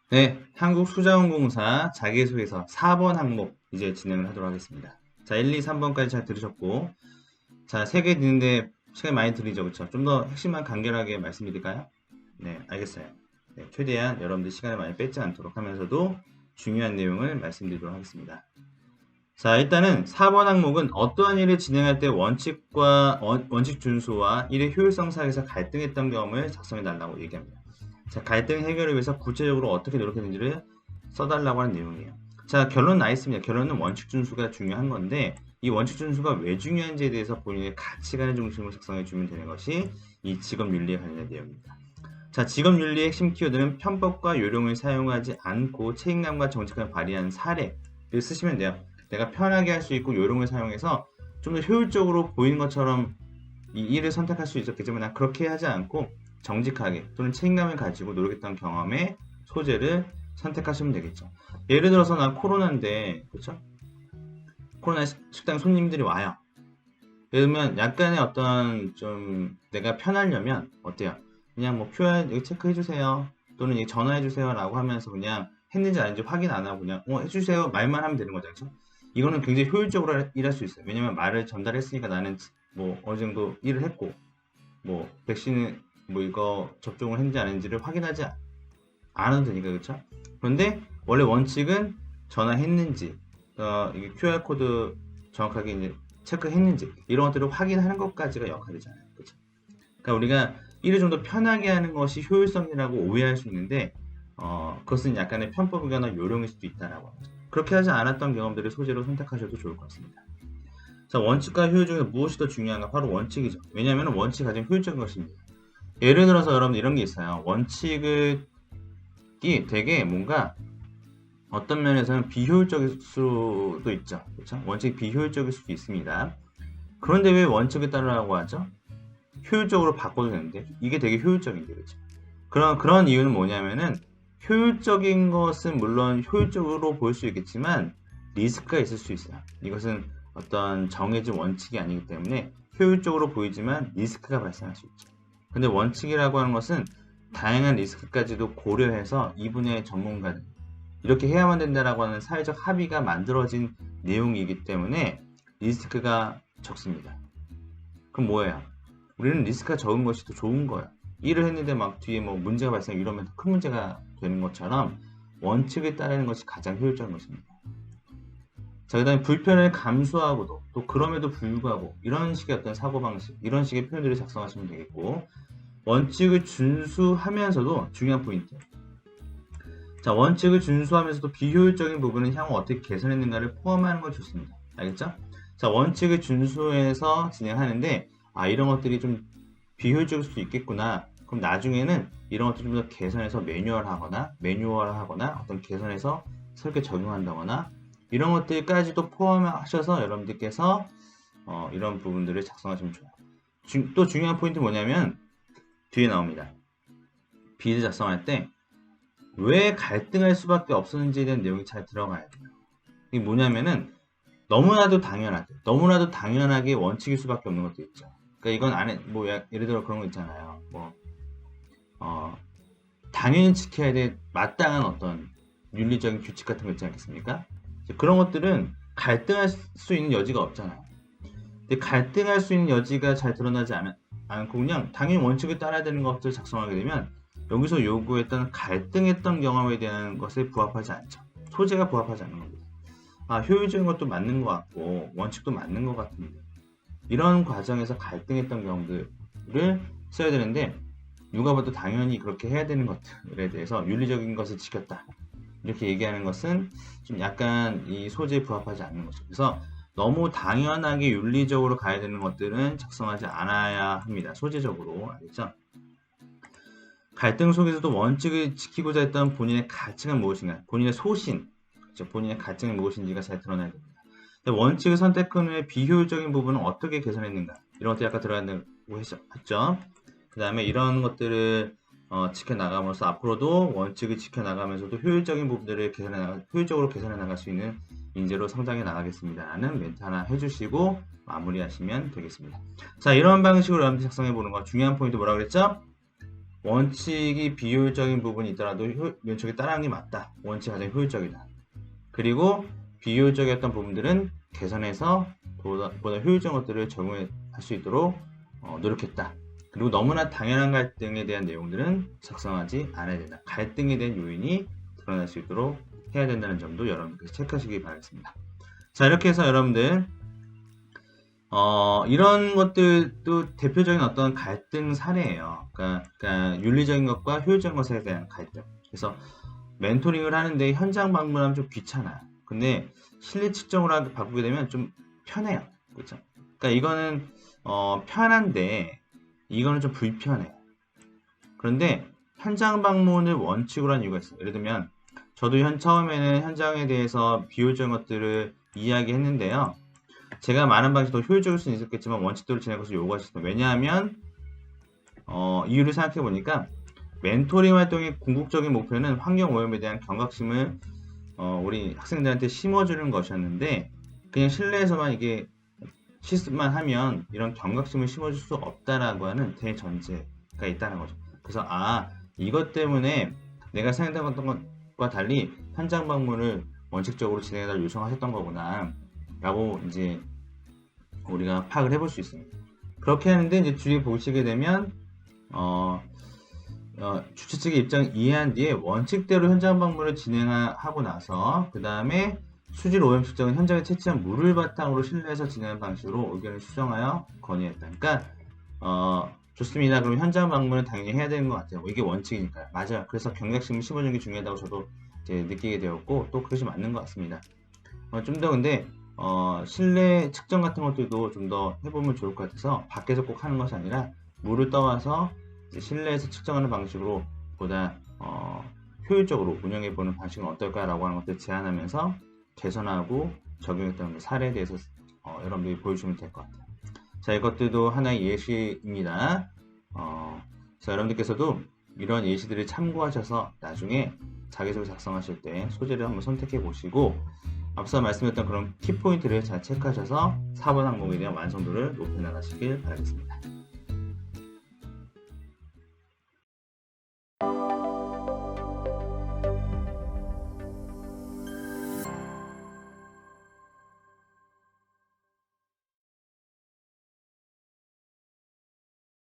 네, 한국수자원공사 자기소개서 4번 항목 이제 진행을 하도록 하겠습니다. 자, 1, 2, 3번까지 잘 들으셨고, 자, 3개 듣는데 시간이 많이 들리죠, 그쵸? 좀 더 핵심만 간결하게 말씀드릴까요? 네, 알겠어요. 네, 최대한 여러분들 시간을 많이 뺏지 않도록 하면서도 중요한 내용을 말씀드리도록 하겠습니다. 자, 일단은 4번 항목은 어떠한 일을 진행할 때 원칙 준수와 일의 효율성 사이에서 갈등했던 경험을 작성해 달라고 얘기합니다. 자, 갈등 해결을 위해서 구체적으로 어떻게 노력했는지를 써달라고 하는 내용이에요. 자, 결론은 나 있습니다. 결론은 원칙 준수가 중요한 건데 이 원칙 준수가 왜 중요한지에 대해서 본인의 가치관의 중심으로 작성해 주면 되는 것이 이 직업윤리에 관련된 내용입니다. 자, 직업윤리의 핵심 키워드는 편법과 요령을 사용하지 않고 책임감과 정직함을 발휘하는 사례를 쓰시면 돼요. 내가 편하게 할 수 있고 요령을 사용해서 좀 더 효율적으로 보이는 것처럼 이 일을 선택할 수 있었겠지만 난 그렇게 하지 않고 정직하게 또는 책임감을 가지고 노력했던 경험의 소재를 선택하시면 되겠죠. 예를 들어서 난 코로나인데, 그렇죠? 코로나 식당 손님들이 와요. 그러면 약간의 어떤 좀 내가 편하려면 어때요? 그냥 뭐 QR 여기 체크해 주세요. 또는 전화해 주세요라고 하면서 그냥 했는지 아닌지 확인 안 하고 그냥 해주세요 말만 하면 되는 거죠, 그렇죠? 이거는 굉장히 효율적으로 일할 수 있어요. 왜냐면 말을 전달했으니까 나는 뭐 어느 정도 일을 했고 뭐 백신을 뭐 이거 접종을 했는지 안 했는지를 확인하지 않아도 되니까, 그렇죠? 그런데 원래 원칙은 전화했는지 이게 QR 코드 정확하게 이제 체크했는지 이런 것들을 확인하는 것까지가 역할이잖아요, 그렇죠? 그러니까 우리가 일을 좀 더 편하게 하는 것이 효율성이라고 오해할 수 있는데 그것은 약간의 편법이거나 요령일 수도 있다라고 합니다. 그렇게 하지 않았던 경험들을 소재로 선택하셔도 좋을 것 같습니다. 자, 원칙과 효율 중에서 무엇이 더 중요한가? 바로 원칙이죠. 왜냐하면 원칙이 가장 효율적인 것입니다. 예를 들어서 여러분들 이런 게 있어요. 원칙이 되게 뭔가 어떤 면에서는 비효율적일 수도 있죠. 그렇죠? 원칙이 비효율적일 수도 있습니다. 그런데 왜 원칙을 따르라고 하죠? 효율적으로 바꿔도 되는데 이게 되게 효율적인데, 그렇죠? 그런 이유는 뭐냐면은 효율적인 것은 물론 효율적으로 보일 수 있겠지만 리스크가 있을 수 있어요. 이것은 어떤 정해진 원칙이 아니기 때문에 효율적으로 보이지만 리스크가 발생할 수 있죠. 근데 원칙이라고 하는 것은 다양한 리스크까지도 고려해서 이 분야의 전문가들 이렇게 해야만 된다라고 하는 사회적 합의가 만들어진 내용이기 때문에 리스크가 적습니다. 그럼 뭐예요? 우리는 리스크가 적은 것이 더 좋은 거예요. 일을 했는데 막 뒤에 뭐 문제가 발생 이러면 큰 문제가 되는 것처럼 원칙을 따르는 것이 가장 효율적인 것입니다. 자, 그 다음에 불편을 감수하고도 또 그럼에도 불구하고 이런 식의 어떤 사고방식, 이런 식의 표현들을 작성하시면 되겠고 원칙을 준수하면서도 중요한 포인트. 자, 원칙을 준수하면서도 비효율적인 부분은 향후 어떻게 개선했는가를 포함하는 걸 좋습니다. 알겠죠? 자, 원칙을 준수해서 진행하는데 이런 것들이 좀 비효율적일 수도 있겠구나. 그럼 나중에는 이런 것들 좀 더 개선해서 매뉴얼화하거나 어떤 개선해서 설계 적용한다거나 이런 것들까지도 포함하셔서 여러분들께서 이런 부분들을 작성하시면 좋아요. 또 중요한 포인트 뭐냐면 뒤에 나옵니다. 비를 작성할 때 왜 갈등할 수밖에 없었는지에 대한 내용이 잘 들어가야 돼요. 이게 뭐냐면은 너무나도 당연하게 원칙일 수밖에 없는 것도 있죠. 그러니까 이건 안에 뭐 예를 들어 그런 거 있잖아요. 뭐 당연히 지켜야 될 마땅한 어떤 윤리적인 규칙 같은 거 있지 않겠습니까? 그런 것들은 갈등할 수 있는 여지가 없잖아요. 근데 갈등할 수 있는 여지가 잘 드러나지 않고 그냥 당연히 원칙을 따라야 되는 것들을 작성하게 되면 여기서 요구했던 갈등했던 경험에 대한 것에 부합하지 않죠. 소재가 부합하지 않는 겁니다. 효율적인 것도 맞는 것 같고 원칙도 맞는 것 같은데 이런 과정에서 갈등했던 경험들을 써야 되는데 누가 봐도 당연히 그렇게 해야 되는 것들에 대해서 윤리적인 것을 지켰다 이렇게 얘기하는 것은 좀 약간 이 소재에 부합하지 않는 거죠. 그래서 너무 당연하게 윤리적으로 가야 되는 것들은 작성하지 않아야 합니다. 소재적으로. 알겠죠? 갈등 속에서도 원칙을 지키고자 했던 본인의 가치가 무엇인가, 본인의 소신, 그렇죠? 본인의 가치가 무엇인지가 잘 드러나야 됩니다. 원칙을 선택한 후에 비효율적인 부분은 어떻게 개선했는가, 이런 것들이 아까 들어간다고 했죠. 그 다음에 이런 것들을 지켜나감으로써 앞으로도 원칙을 지켜나가면서도 효율적으로 개선해 나갈 수 있는 인재로 성장해 나가겠습니다 라는 멘트 하나 해주시고 마무리하시면 되겠습니다. 자, 이런 방식으로 여러분들 작성해 보는 거 중요한 포인트 뭐라고 그랬죠? 원칙이 비효율적인 부분이 있더라도 원칙이 따라하는 게 맞다. 원칙이 가장 효율적이다. 그리고 비효율적이었던 부분들은 개선해서 보다 효율적인 것들을 적용할 수 있도록 노력했다. 그리고 너무나 당연한 갈등에 대한 내용들은 작성하지 않아야 된다. 갈등에 대한 요인이 드러날 수 있도록 해야 된다는 점도 여러분께서 체크하시기 바라겠습니다. 자, 이렇게 해서 여러분들 이런 것들도 대표적인 어떤 갈등 사례예요. 그러니까 윤리적인 것과 효율적인 것에 대한 갈등. 그래서 멘토링을 하는데 현장 방문하면 좀 귀찮아요. 근데 실리 측정으로 바꾸게 되면 좀 편해요. 그렇죠? 그러니까 이거는 편한데 이거는 좀 불편해요. 그런데 현장 방문을 원칙으로 한 이유가 있어요. 예를 들면 저도 처음에는 현장에 대해서 비효율적인 것들을 이야기했는데요. 제가 말한 방식도 효율적일 수는 있었겠지만 원칙대로 진행할 것을 요구하셨습니다. 왜냐하면 이유를 생각해 보니까 멘토링 활동의 궁극적인 목표는 환경 오염에 대한 경각심을 우리 학생들한테 심어주는 것이었는데 그냥 실내에서만 이게 실습만 하면 이런 경각심을 심어줄 수 없다라고 하는 대전제가 있다는 거죠. 그래서 이것 때문에 내가 생각했던 것과 달리 현장 방문을 원칙적으로 진행해달라고 요청하셨던 거구나 라고 이제 우리가 파악을 해볼 수 있습니다. 그렇게 하는데 이제 뒤에 보시게 되면 주최 측의 입장을 이해한 뒤에 원칙대로 현장 방문을 진행하고 나서 그 다음에 수질 오염 측정은 현장에 채취한 물을 바탕으로 실내에서 진행하는 방식으로 의견을 수정하여 건의했다. 그러니까 좋습니다. 그럼 현장 방문은 당연히 해야 되는 것 같아요. 이게 원칙이니까요. 맞아요. 그래서 경각심을 심어주는 게 중요하다고 저도 이제 느끼게 되었고 또 그것이 맞는 것 같습니다. 좀 더 근데 실내 측정 같은 것들도 좀 더 해보면 좋을 것 같아서 밖에서 꼭 하는 것이 아니라 물을 떠와서 실내에서 측정하는 방식으로 보다 효율적으로 운영해보는 방식은 어떨까라고 하는 것들을 제안하면서 개선하고 적용했던 사례에 대해서 여러분들이 보여주시면 될 것 같아요. 자, 이것들도 하나의 예시입니다. 자, 여러분들께서도 이런 예시들을 참고하셔서 나중에 자기소개 작성하실 때 소재를 한번 선택해 보시고 앞서 말씀드렸던 그런 키포인트를 잘 체크하셔서 4번 항목에 대한 완성도를 높여 나가시길 바라겠습니다.